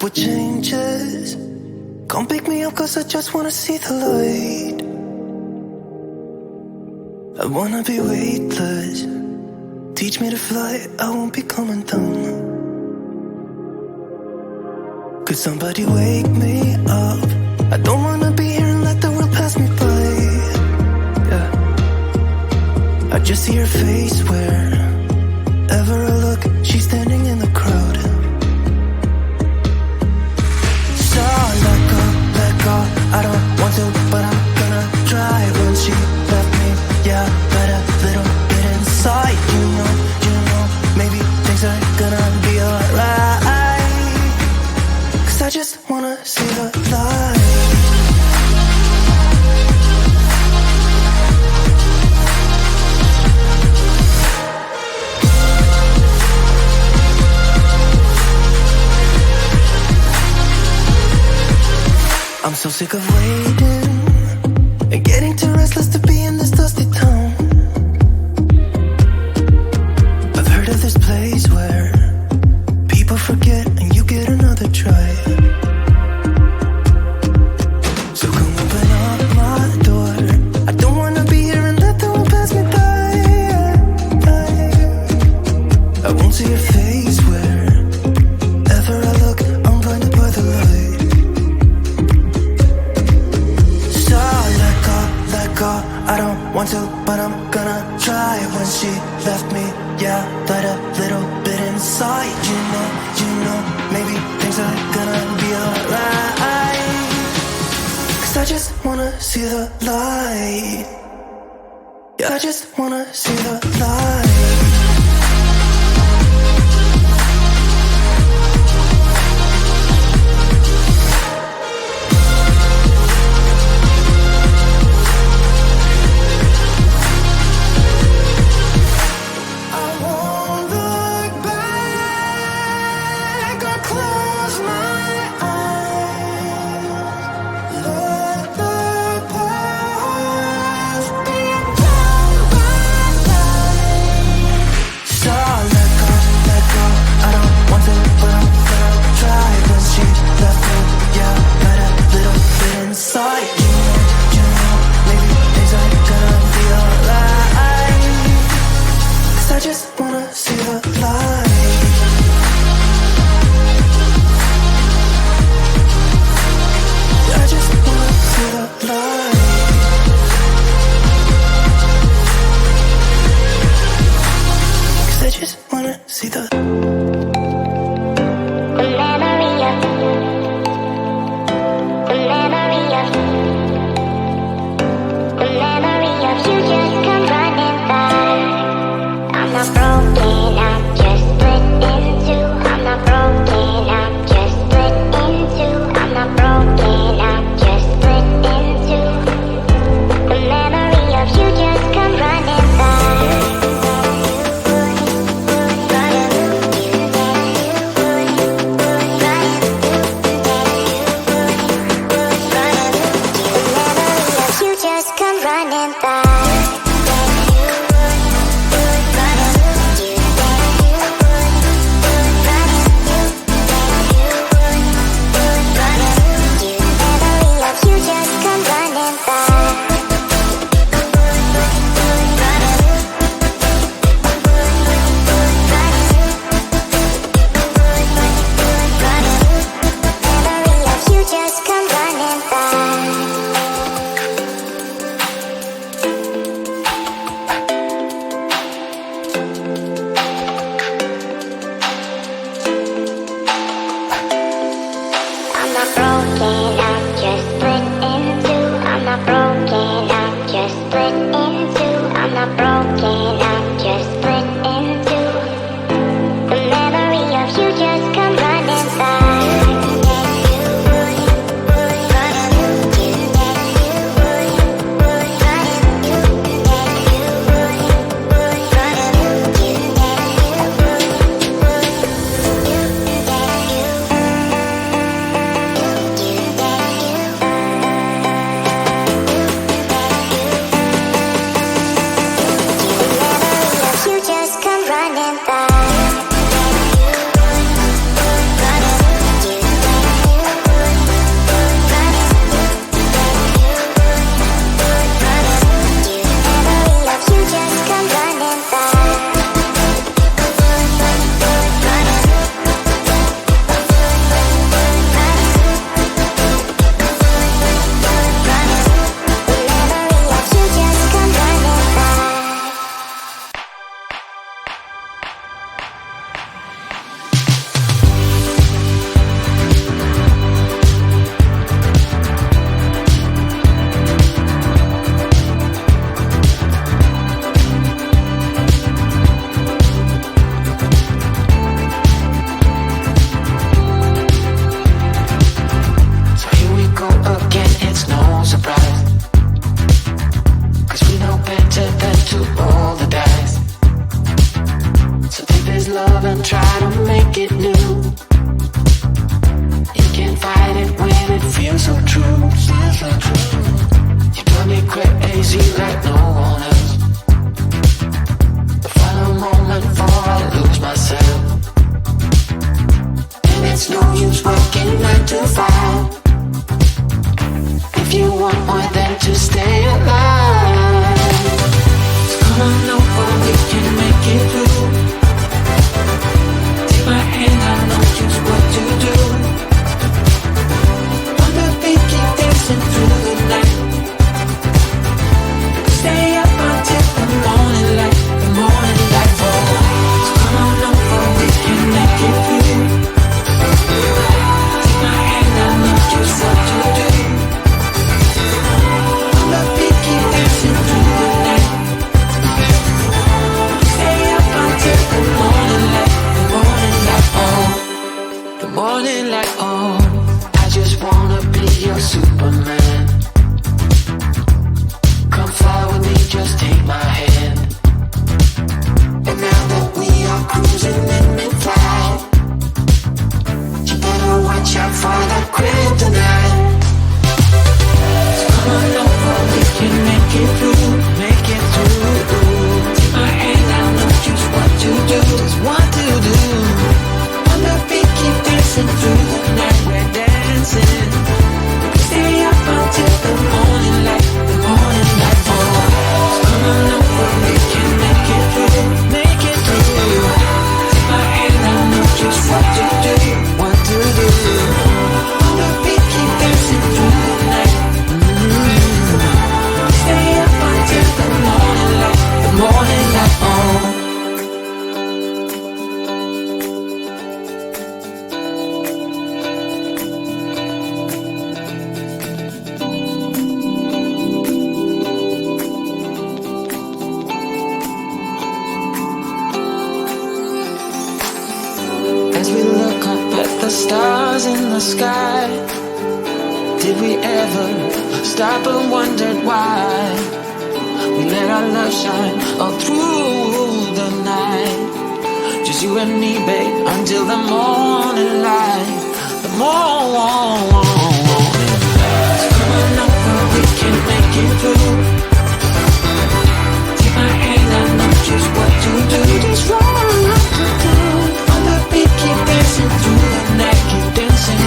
what changes. Come pick me up cause I just wanna see the light. I wanna be weightless. Teach me to fly, I won't be coming down. Could somebody wake me up? I don't wanna be here and let the world pass me by. Yeah. I just see her face wherever I look. She's standing in the crowd. So let go, I don't want to, but I'm gonna try. When she left me, yeah, let a little bit inside. You know, maybe things are gonna be alright. Cause I just wanna see the light. I'm so sick of waiting and getting too restless to be in this dusty town. I've heard of this place where people forget and you get another try. So come open up my door. I don't wanna be here and let the world pass me by. I won't see your face wherever I look. I'm blinded by the light. I don't want to, but I'm gonna try. When she left me, yeah, let a little bit inside. You know, maybe things are gonna be alright. Cause I just wanna see the light. Yeah, I just wanna see the light. to roll the dice. So take this love and try to make it new. You can't fight it when it feels so true. You drive me crazy like no one else. The final moment before I lose myself. And it's no use working 9 to 5 if you want more than to stay alive. So come on over, we can make it through. Take my hand, I know just what to do. On the beat, keep dancing through the night. Stay up until the morning light, the morning light. Oh, so come on over, we can make it through. Take my hand, I know just what to do. On the beat, keep dancing through the night. Stay up until the morning light, the morning light. Oh, the morning light. Oh, I just wanna be your Superman. Come fly with me, just take my hand. And now that we are cruising in mid-flight, you better watch out for that kryptonite. So come on over, we can make it through, make it through. Take my hand, I know just what to do, just what to do. On the beat, keep dancing through the night, we're dancing. Stay up until the morning light, the morning light. Oh, so come on over, we can make it through, make it through. Take my hand, I know just what to do, what to do. On the beat, keep dancing through the night. Stay up until the morning light, the morning light. Oh. As we look up at the stars in the sky, did we ever stop and wondered why we let our love shine all through the night? Just you and me, babe, until the morning light, the morning light. So come on over, we can make it through. Take my hand, I know just what to do, just what to do. On the beat, keep dancing through the night, keep dancing.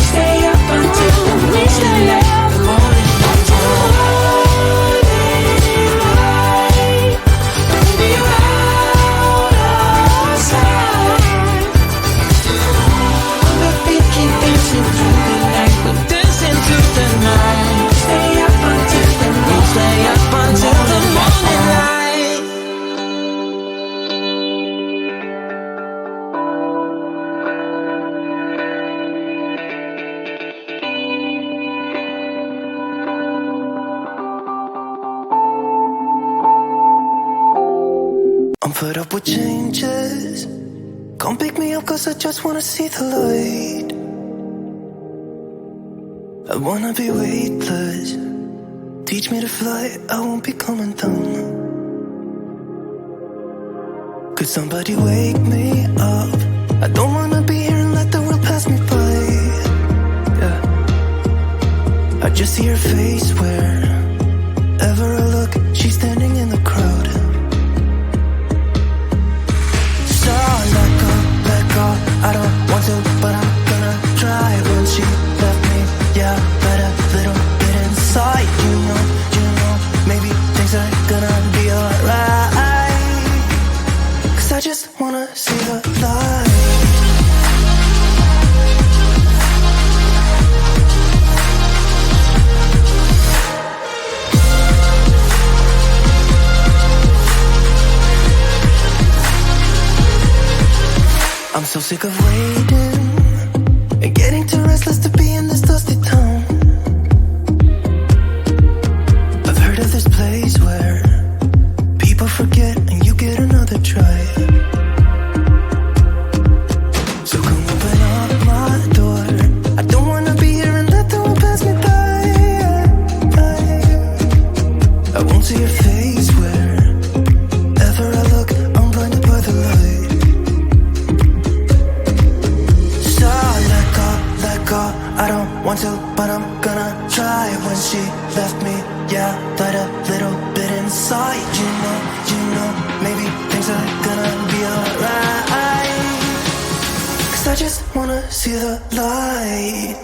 Stay up until the morning light, the morning light. Baby, you're out of sight. On the beat, keep dancing through the night, we're dancing through the night. Stay up until the morning, stay up until the morning light. I'm fed up with changes. Come pick me up cause I just wanna see the light. I wanna be weightless. Teach me to fly, I won't be coming down. Could somebody wake me up? I don't wanna be here and let the world pass me by. Yeah. I just see her face wherever I look. She's standing in the crowd. I don't want to, but I'm gonna try. When she left me, yeah, let a little bit inside. You know, maybe things are gonna be alright. Cause I just wanna see the light. I'm so sick of waiting and getting too restless to be in this dusty town. I've heard of this place where people forget and you get another try. So come open up my door. I don't wanna be here and let the world pass me by. I won't see your face yeah, that a little bit inside. You know, maybe things are gonna be alright. 'Cause I just wanna see the light.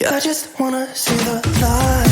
Yeah, I just wanna see the light.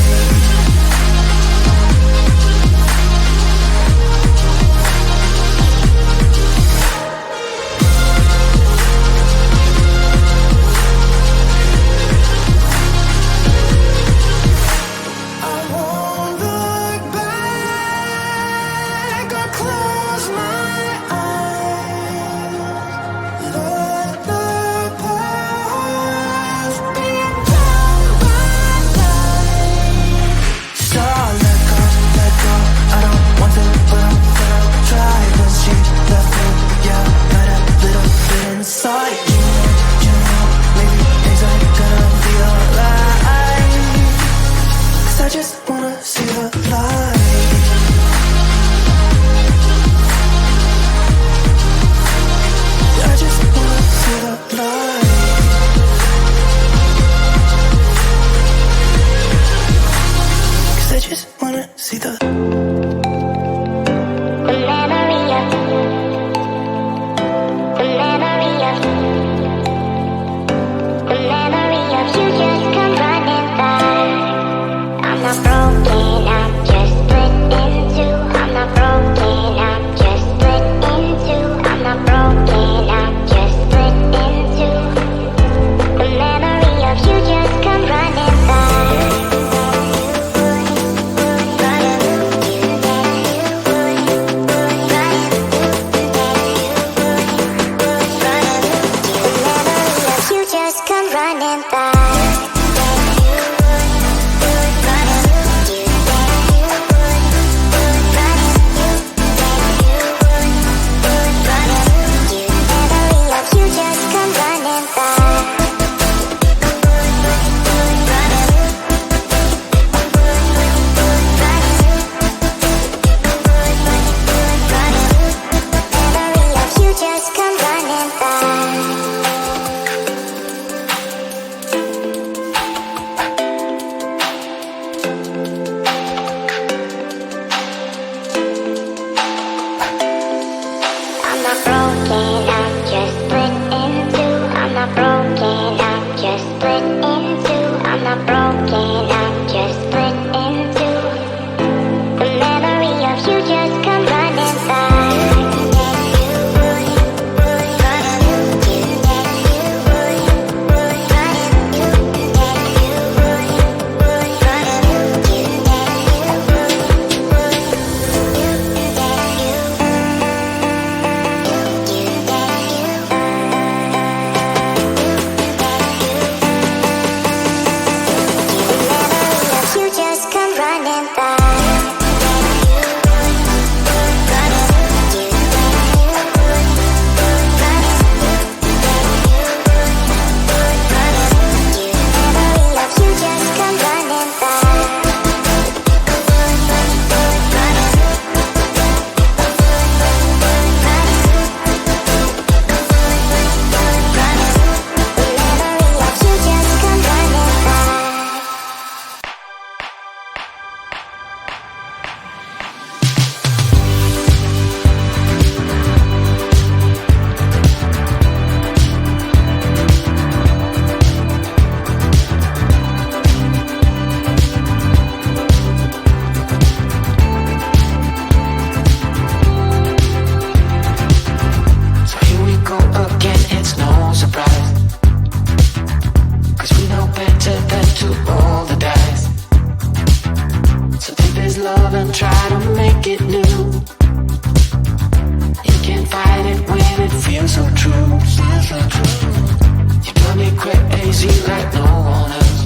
Crazy like no one else.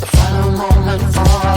The final moment for